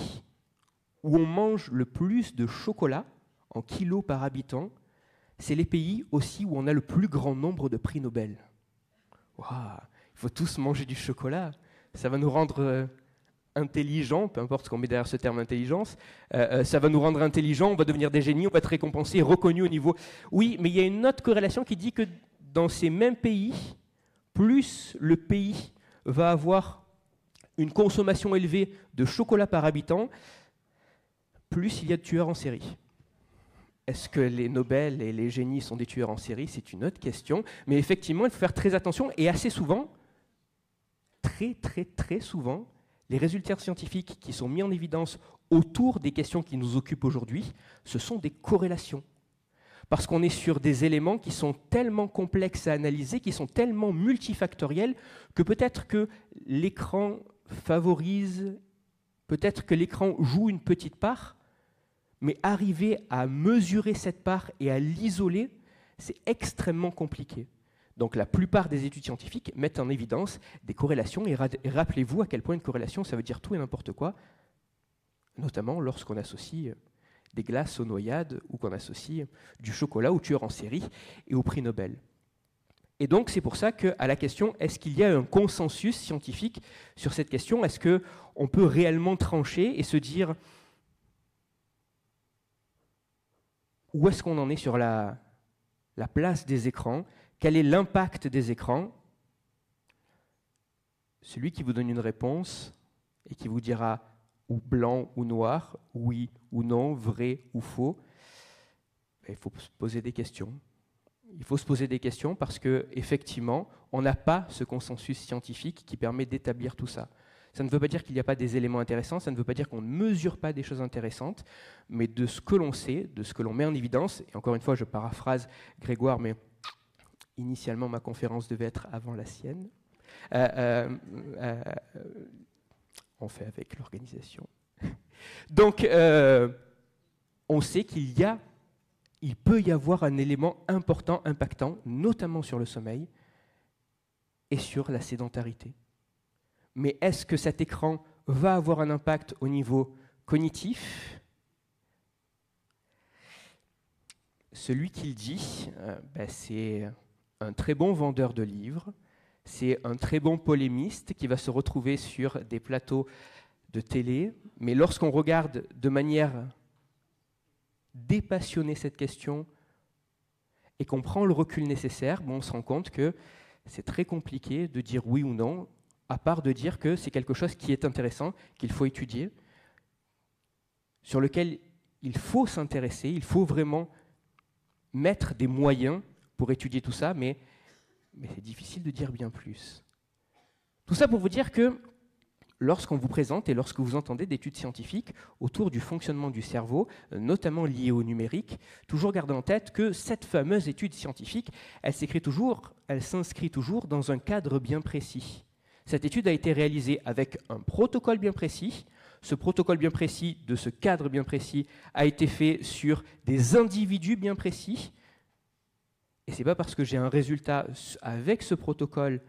où on mange le plus de chocolat en kilos par habitant, c'est les pays aussi où on a le plus grand nombre de prix Nobel. Waouh, il faut tous manger du chocolat. Ça va nous rendre intelligents, peu importe ce qu'on met derrière ce terme intelligence, ça va nous rendre intelligents, on va devenir des génies, on va être récompensés, reconnus au niveau... Oui, mais il y a une autre corrélation qui dit que dans ces mêmes pays, plus le pays va avoir une consommation élevée de chocolat par habitant, plus il y a de tueurs en série. Est-ce que les Nobel et les génies sont des tueurs en série? C'est une autre question. Mais effectivement, il faut faire très attention. Et assez souvent, très souvent, les résultats scientifiques qui sont mis en évidence autour des questions qui nous occupent aujourd'hui, ce sont des corrélations. Parce qu'on est sur des éléments qui sont tellement complexes à analyser, qui sont tellement multifactoriels, que peut-être que l'écran favorise, peut-être que l'écran joue une petite part, mais arriver à mesurer cette part et à l'isoler, c'est extrêmement compliqué. Donc la plupart des études scientifiques mettent en évidence des corrélations, et rappelez-vous à quel point une corrélation, ça veut dire tout et n'importe quoi, notamment lorsqu'on associe des glaces aux noyades ou qu'on associe du chocolat aux tueurs en série et au prix Nobel. Et donc c'est pour ça qu'à la question, est-ce qu'il y a un consensus scientifique sur cette question? Est-ce qu'on peut réellement trancher et se dire où est-ce qu'on en est sur la place des écrans? Quel est l'impact des écrans? Celui qui vous donne une réponse et qui vous dira ou blanc ou noir, oui ou non, vrai ou faux, il faut se poser des questions. Il faut se poser des questions parce qu'effectivement, on n'a pas ce consensus scientifique qui permet d'établir tout ça. Ça ne veut pas dire qu'il n'y a pas des éléments intéressants, ça ne veut pas dire qu'on ne mesure pas des choses intéressantes, mais de ce que l'on sait, de ce que l'on met en évidence, et encore une fois, je paraphrase Grégoire, mais initialement, ma conférence devait être avant la sienne. On fait avec l'organisation. Donc, on sait il peut y avoir un élément important, impactant, notamment sur le sommeil et sur la sédentarité. Mais est-ce que cet écran va avoir un impact au niveau cognitif? Celui qui le dit, c'est un très bon vendeur de livres, c'est un très bon polémiste qui va se retrouver sur des plateaux de télé, mais lorsqu'on regarde de manière dépassionnée cette question et qu'on prend le recul nécessaire, on se rend compte que c'est très compliqué de dire oui ou non, à part de dire que c'est quelque chose qui est intéressant, qu'il faut étudier, sur lequel il faut s'intéresser, il faut vraiment mettre des moyens pour étudier tout ça, mais c'est difficile de dire bien plus. Tout ça pour vous dire que lorsqu'on vous présente et lorsque vous entendez d'études scientifiques autour du fonctionnement du cerveau, notamment liées au numérique, toujours gardez en tête que cette fameuse étude scientifique, elle s'inscrit toujours dans un cadre bien précis. Cette étude a été réalisée avec un protocole bien précis. Ce protocole bien précis, de ce cadre bien précis, a été fait sur des individus bien précis. Et ce n'est pas parce que j'ai un résultat avec ce protocole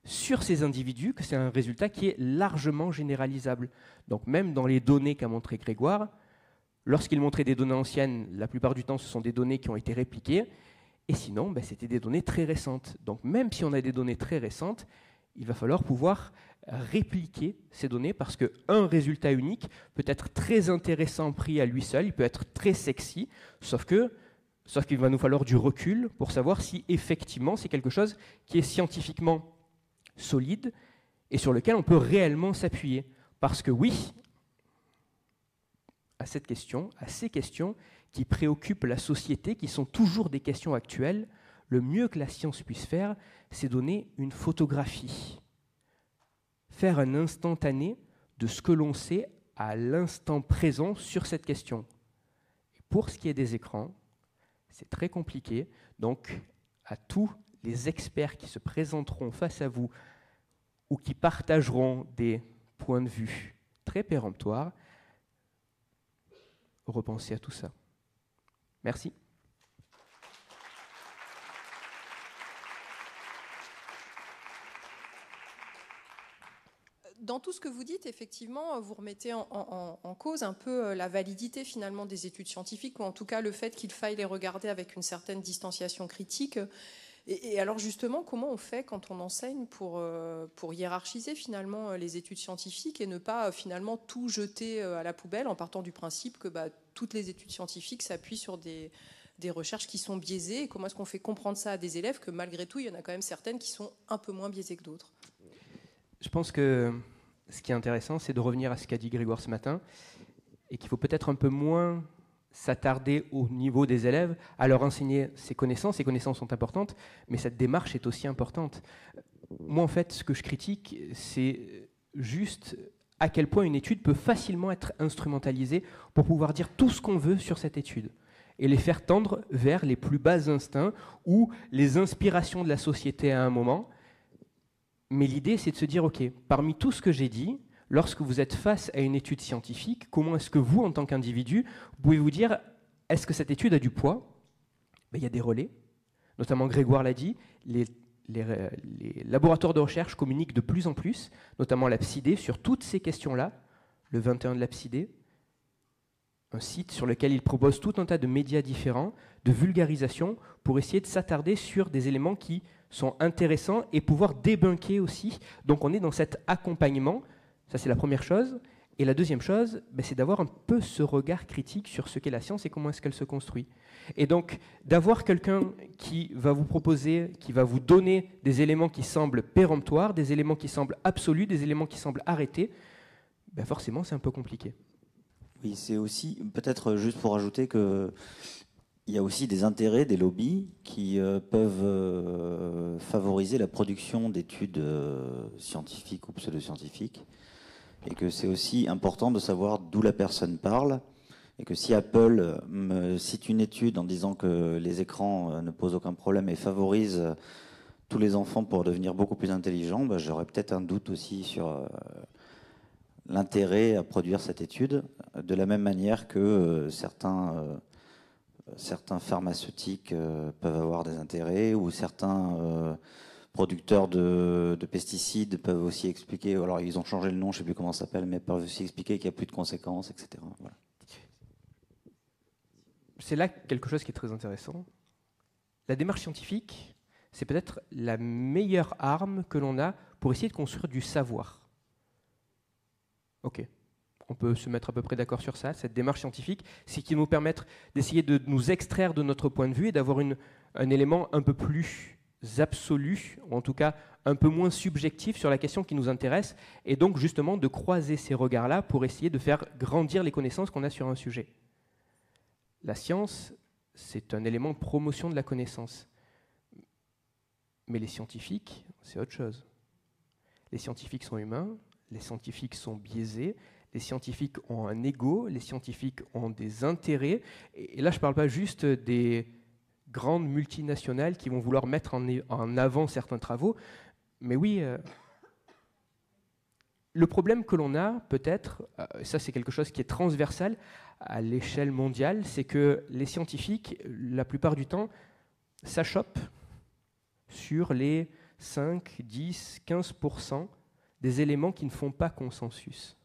sur ces individus que c'est un résultat qui est largement généralisable. Donc même dans les données qu'a montré Grégoire, lorsqu'il montrait des données anciennes, la plupart du temps ce sont des données qui ont été répliquées, et sinon c'était des données très récentes. Donc même si on a des données très récentes, il va falloir pouvoir répliquer ces données parce qu'un résultat unique peut être très intéressant pris à lui seul, il peut être très sexy, sauf qu'il va nous falloir du recul pour savoir si effectivement c'est quelque chose qui est scientifiquement solide et sur lequel on peut réellement s'appuyer. Parce que oui, à ces questions qui préoccupent la société, qui sont toujours des questions actuelles, le mieux que la science puisse faire, c'est donner une photographie. Faire un instantané de ce que l'on sait à l'instant présent sur cette question. Et pour ce qui est des écrans, c'est très compliqué. Donc, à tous les experts qui se présenteront face à vous ou qui partageront des points de vue très péremptoires, repensez à tout ça. Merci. Dans tout ce que vous dites, effectivement, vous remettez en cause un peu la validité finalement des études scientifiques, ou en tout cas le fait qu'il faille les regarder avec une certaine distanciation critique. Et alors justement, comment on fait quand on enseigne pour hiérarchiser finalement les études scientifiques et ne pas finalement tout jeter à la poubelle en partant du principe que toutes les études scientifiques s'appuient sur des recherches qui sont biaisées, et comment est-ce qu'on fait comprendre ça à des élèves que malgré tout, il y en a quand même certaines qui sont un peu moins biaisées que d'autres? Je pense que ce qui est intéressant, c'est de revenir à ce qu'a dit Grégoire ce matin, et qu'il faut peut-être un peu moins s'attarder au niveau des élèves, à leur enseigner ces connaissances. Ces connaissances sont importantes, mais cette démarche est aussi importante. Moi, en fait, ce que je critique, c'est juste à quel point une étude peut facilement être instrumentalisée pour pouvoir dire tout ce qu'on veut sur cette étude et les faire tendre vers les plus bas instincts ou les inspirations de la société à un moment. Mais l'idée, c'est de se dire, OK, parmi tout ce que j'ai dit, lorsque vous êtes face à une étude scientifique, comment est-ce que vous, en tant qu'individu, pouvez vous dire, est-ce que cette étude a du poids? Il y a des relais, notamment Grégoire l'a dit, les laboratoires de recherche communiquent de plus en plus, notamment l'Absidé, sur toutes ces questions-là, le 21 de l'Absidé, un site sur lequel il propose tout un tas de médias différents, de vulgarisation, pour essayer de s'attarder sur des éléments qui sont intéressants et pouvoir débunker aussi. Donc on est dans cet accompagnement, ça c'est la première chose. Et la deuxième chose, c'est d'avoir un peu ce regard critique sur ce qu'est la science et comment est-ce qu'elle se construit. Et donc d'avoir quelqu'un qui va vous proposer, qui va vous donner des éléments qui semblent péremptoires, des éléments qui semblent absolus, des éléments qui semblent arrêtés, forcément c'est un peu compliqué. Oui, c'est aussi, peut-être juste pour ajouter que il y a aussi des intérêts, des lobbies qui peuvent favoriser la production d'études scientifiques ou pseudo-scientifiques, et que c'est aussi important de savoir d'où la personne parle, et que si Apple me cite une étude en disant que les écrans ne posent aucun problème et favorisent tous les enfants pour devenir beaucoup plus intelligents, j'aurais peut-être un doute aussi sur l'intérêt à produire cette étude, de la même manière que certains pharmaceutiques peuvent avoir des intérêts, ou certains producteurs de pesticides peuvent aussi expliquer, alors ils ont changé le nom, je ne sais plus comment ça s'appelle, mais peuvent aussi expliquer qu'il n'y a plus de conséquences, etc. Voilà. C'est là quelque chose qui est très intéressant. La démarche scientifique, c'est peut-être la meilleure arme que l'on a pour essayer de construire du savoir. Ok. On peut se mettre à peu près d'accord sur ça. Cette démarche scientifique, c'est qui nous permettre d'essayer de nous extraire de notre point de vue et d'avoir un élément un peu plus absolu, ou en tout cas un peu moins subjectif sur la question qui nous intéresse, et donc justement de croiser ces regards-là pour essayer de faire grandir les connaissances qu'on a sur un sujet. La science, c'est un élément de promotion de la connaissance. Mais les scientifiques, c'est autre chose. Les scientifiques sont humains, les scientifiques sont biaisés, les scientifiques ont un ego, les scientifiques ont des intérêts. Et là, je ne parle pas juste des grandes multinationales qui vont vouloir mettre en avant certains travaux. Mais oui, le problème que l'on a, peut-être, ça c'est quelque chose qui est transversal à l'échelle mondiale, c'est que les scientifiques, la plupart du temps, s'achoppent sur les 5, 10, 15% des éléments qui ne font pas consensus.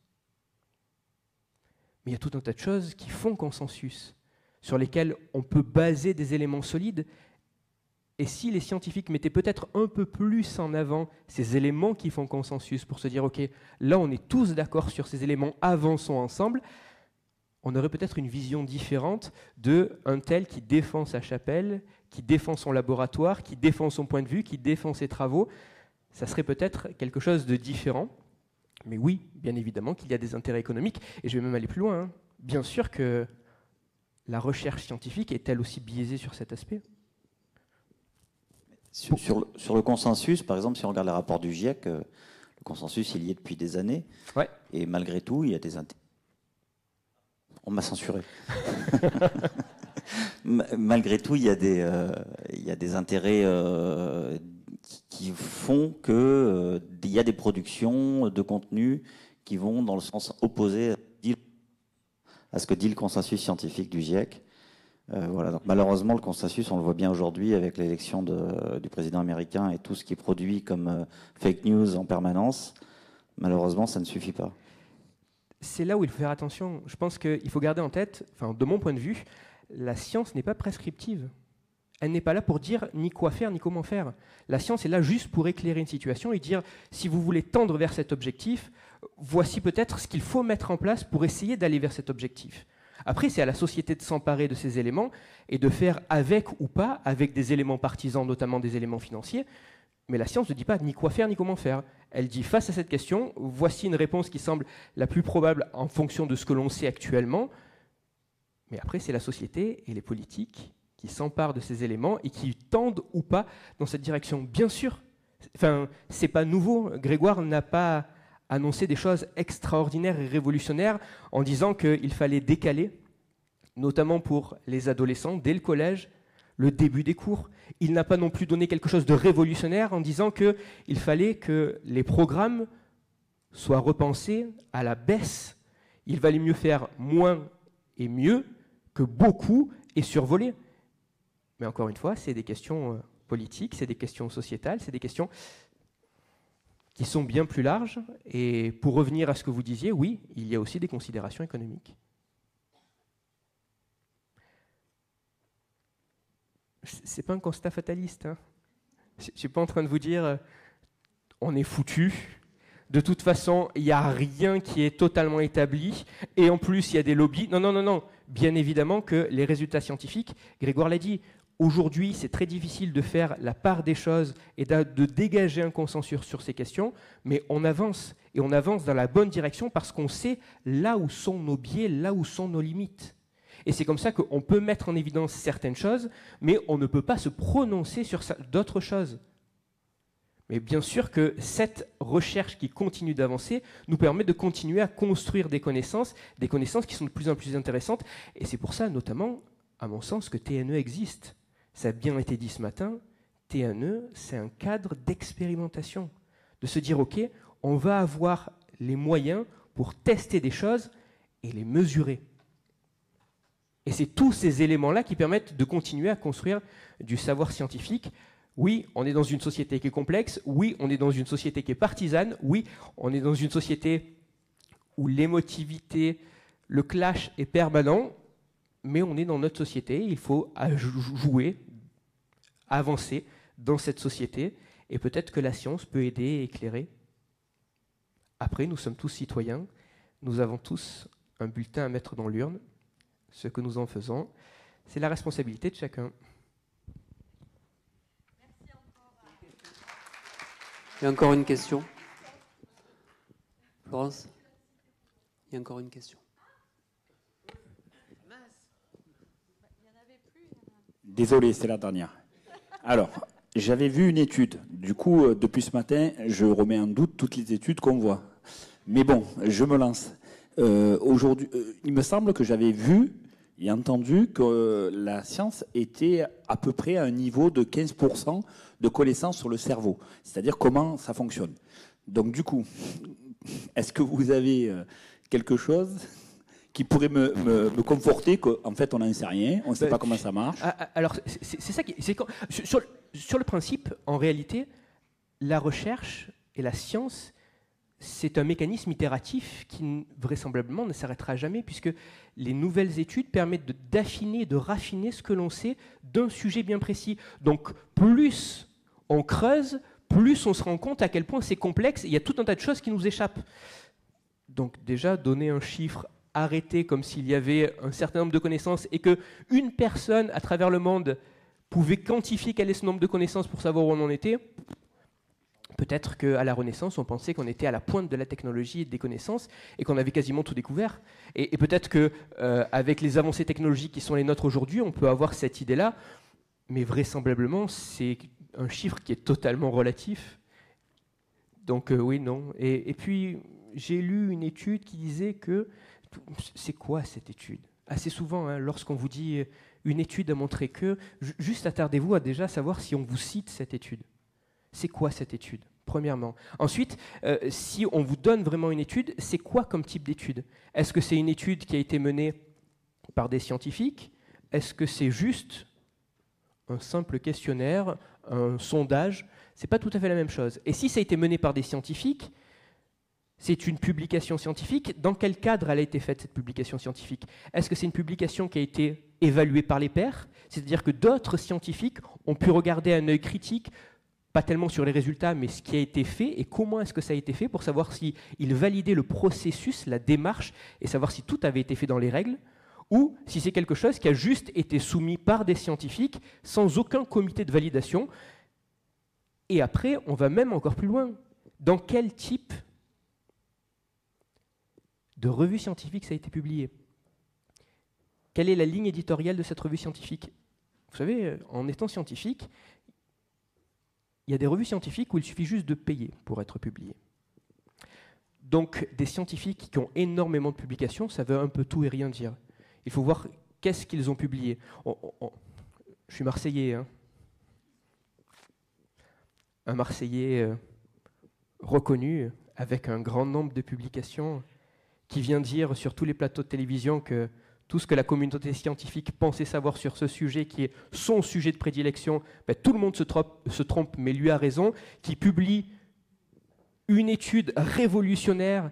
Mais il y a tout un tas de choses qui font consensus, sur lesquelles on peut baser des éléments solides. Et si les scientifiques mettaient peut-être un peu plus en avant ces éléments qui font consensus pour se dire, OK, là on est tous d'accord sur ces éléments, avançons ensemble, on aurait peut-être une vision différente d'un tel qui défend sa chapelle, qui défend son laboratoire, qui défend son point de vue, qui défend ses travaux. Ça serait peut-être quelque chose de différent. Mais oui, bien évidemment qu'il y a des intérêts économiques, et je vais même aller plus loin. Bien sûr que la recherche scientifique est elle aussi biaisée sur cet aspect. Sur le consensus, par exemple, si on regarde les rapports du GIEC, le consensus, il y est depuis des années. Ouais. Et malgré tout, il y a des intérêts. On m'a censuré. Malgré tout, il y a des intérêts qui font qu'il y a des productions de contenu qui vont dans le sens opposé à ce que dit le consensus scientifique du GIEC. Voilà. Donc, malheureusement, le consensus, on le voit bien aujourd'hui avec l'élection du président américain et tout ce qui est produit comme fake news en permanence. Malheureusement, ça ne suffit pas. C'est là où il faut faire attention. Je pense qu'il faut garder en tête, enfin, de mon point de vue, la science n'est pas prescriptive. Elle n'est pas là pour dire ni quoi faire, ni comment faire. La science est là juste pour éclairer une situation et dire, si vous voulez tendre vers cet objectif, voici peut-être ce qu'il faut mettre en place pour essayer d'aller vers cet objectif. Après, c'est à la société de s'emparer de ces éléments et de faire avec ou pas, avec des éléments partisans, notamment des éléments financiers. Mais la science ne dit pas ni quoi faire, ni comment faire. Elle dit, face à cette question, voici une réponse qui semble la plus probable en fonction de ce que l'on sait actuellement. Mais après, c'est la société et les politiques qui s'emparent de ces éléments et qui tendent ou pas dans cette direction. Bien sûr, c'est pas nouveau. Grégoire n'a pas annoncé des choses extraordinaires et révolutionnaires en disant qu'il fallait décaler, notamment pour les adolescents, dès le collège, le début des cours. Il n'a pas non plus donné quelque chose de révolutionnaire en disant qu'il fallait que les programmes soient repensés à la baisse. Il valait mieux faire moins et mieux que beaucoup et survoler. Mais encore une fois, c'est des questions politiques, c'est des questions sociétales, c'est des questions qui sont bien plus larges. Et pour revenir à ce que vous disiez, oui, il y a aussi des considérations économiques. C'est pas un constat fataliste. Hein. Je suis pas en train de vous dire on est foutu. De toute façon, il n'y a rien qui est totalement établi. Et en plus, il y a des lobbies. Non, non, non, non. Bien évidemment que les résultats scientifiques, Grégoire l'a dit, aujourd'hui, c'est très difficile de faire la part des choses et de dégager un consensus sur ces questions, mais on avance. Et on avance dans la bonne direction parce qu'on sait là où sont nos biais, là où sont nos limites. Et c'est comme ça qu'on peut mettre en évidence certaines choses, mais on ne peut pas se prononcer sur d'autres choses. Mais bien sûr que cette recherche qui continue d'avancer nous permet de continuer à construire des connaissances qui sont de plus en plus intéressantes. Et c'est pour ça, notamment, à mon sens, que TNE existe. Ça a bien été dit ce matin, TNE, c'est un cadre d'expérimentation. De se dire, OK, on va avoir les moyens pour tester des choses et les mesurer. Et c'est tous ces éléments-là qui permettent de continuer à construire du savoir scientifique. Oui, on est dans une société qui est complexe. Oui, on est dans une société qui est partisane. Oui, on est dans une société où l'émotivité, le clash est permanent. Mais on est dans notre société. Il faut jouer, avancer dans cette société. Et peut-être que la science peut aider et éclairer. Après, nous sommes tous citoyens. Nous avons tous un bulletin à mettre dans l'urne. Ce que nous en faisons, c'est la responsabilité de chacun. Merci encore. Il y a encore une question. Florence, il y a encore une question. Désolé, c'est la dernière. Alors, j'avais vu une étude. Du coup, depuis ce matin, je remets en doute toutes les études qu'on voit. Mais bon, je me lance. Aujourd'hui, il me semble que j'avais vu et entendu que la science était à peu près à un niveau de 15% de connaissances sur le cerveau, c'est-à-dire comment ça fonctionne. Donc du coup, est-ce que vous avez quelque chose qui pourrait me conforter qu'en fait on n'en sait rien, on ne sait pas comment ça marche? Alors c'est ça qui... Sur le principe, en réalité, la recherche et la science, c'est un mécanisme itératif qui vraisemblablement ne s'arrêtera jamais, puisque les nouvelles études permettent d'affiner, de raffiner ce que l'on sait d'un sujet bien précis. Donc plus on creuse, plus on se rend compte à quel point c'est complexe, et il y a tout un tas de choses qui nous échappent. Donc déjà, donner un chiffre arrêté comme s'il y avait un certain nombre de connaissances et qu'une personne à travers le monde pouvait quantifier quel est ce nombre de connaissances pour savoir où on en était. Peut-être qu'à la Renaissance, on pensait qu'on était à la pointe de la technologie et des connaissances et qu'on avait quasiment tout découvert. Et peut-être qu'avec les avancées technologiques qui sont les nôtres aujourd'hui, on peut avoir cette idée-là, mais vraisemblablement, c'est un chiffre qui est totalement relatif. Donc oui, non. Et puis, j'ai lu une étude qui disait que... C'est quoi cette étude? Assez souvent, hein, lorsqu'on vous dit une étude a montré que... Juste attardez-vous à déjà savoir si on vous cite cette étude. C'est quoi cette étude, premièrement? Ensuite, si on vous donne vraiment une étude, c'est quoi comme type d'étude? Est-ce que c'est une étude qui a été menée par des scientifiques? Est-ce que c'est juste un simple questionnaire, un sondage? C'est pas tout à fait la même chose. Et si ça a été mené par des scientifiques, c'est une publication scientifique. Dans quel cadre elle a été faite, cette publication scientifique? Est-ce que c'est une publication qui a été évaluée par les pairs? C'est-à-dire que d'autres scientifiques ont pu regarder à un œil critique, pas tellement sur les résultats, mais ce qui a été fait et comment est-ce que ça a été fait pour savoir s'ils validaient le processus, la démarche, et savoir si tout avait été fait dans les règles, ou si c'est quelque chose qui a juste été soumis par des scientifiques sans aucun comité de validation. Et après, on va même encore plus loin. Dans quel type de revue scientifique ça a été publié? Quelle est la ligne éditoriale de cette revue scientifique? Vous savez, en étant scientifique, il y a des revues scientifiques où il suffit juste de payer pour être publié. Donc, des scientifiques qui ont énormément de publications, ça veut un peu tout et rien dire. Il faut voir qu'est-ce qu'ils ont publié. Je suis Marseillais, hein. Un Marseillais reconnu, avec un grand nombre de publications, qui vient dire sur tous les plateaux de télévision que tout ce que la communauté scientifique pensait savoir sur ce sujet, qui est son sujet de prédilection, tout le monde se trompe, mais lui a raison, qui publie une étude révolutionnaire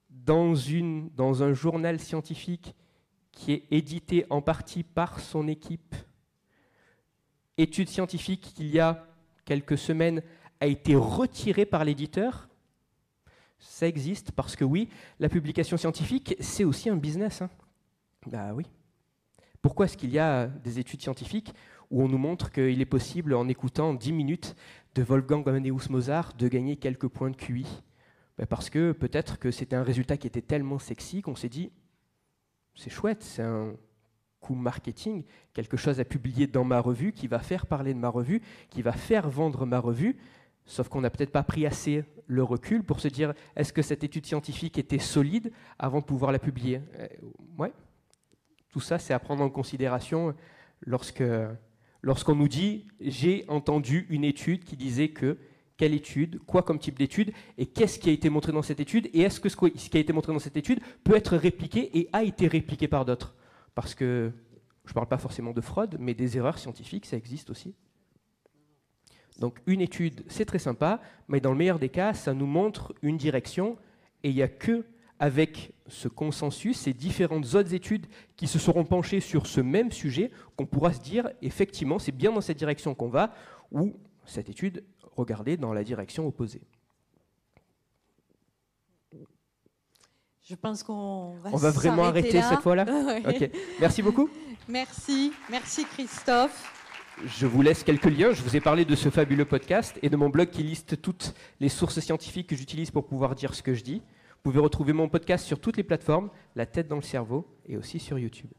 dans un journal scientifique qui est édité en partie par son équipe. Étude scientifique qui, il y a quelques semaines, a été retirée par l'éditeur. Ça existe parce que oui, la publication scientifique, c'est aussi un business, hein. Bah oui. Pourquoi est-ce qu'il y a des études scientifiques où on nous montre qu'il est possible, en écoutant 10 minutes de Wolfgang Amadeus Mozart, de gagner quelques points de QI? Parce que peut-être que c'était un résultat qui était tellement sexy qu'on s'est dit c'est chouette, c'est un coup marketing, quelque chose à publier dans ma revue qui va faire parler de ma revue, qui va faire vendre ma revue, sauf qu'on n'a peut-être pas pris assez le recul pour se dire est-ce que cette étude scientifique était solide avant de pouvoir la publier? Ouais. Tout ça, c'est à prendre en considération lorsqu'on nous dit « j'ai entendu une étude qui disait que… » Quelle étude? Quoi comme type d'étude? Et qu'est-ce qui a été montré dans cette étude? Et est-ce que ce qui a été montré dans cette étude peut être répliqué et a été répliqué par d'autres? Parce que je ne parle pas forcément de fraude, mais des erreurs scientifiques, ça existe aussi. Donc une étude, c'est très sympa, mais dans le meilleur des cas, ça nous montre une direction et il n'y a que avec ce consensus, ces différentes autres études qui se seront penchées sur ce même sujet, qu'on pourra se dire, effectivement, c'est bien dans cette direction qu'on va, ou cette étude, regardez dans la direction opposée. Je pense qu'on va On va vraiment arrêter là. cette fois-là. Ouais. Ok. Merci beaucoup. Merci Christophe. Je vous laisse quelques liens. Je vous ai parlé de ce fabuleux podcast et de mon blog qui liste toutes les sources scientifiques que j'utilise pour pouvoir dire ce que je dis. Vous pouvez retrouver mon podcast sur toutes les plateformes, La tête dans le cerveau, et aussi sur YouTube.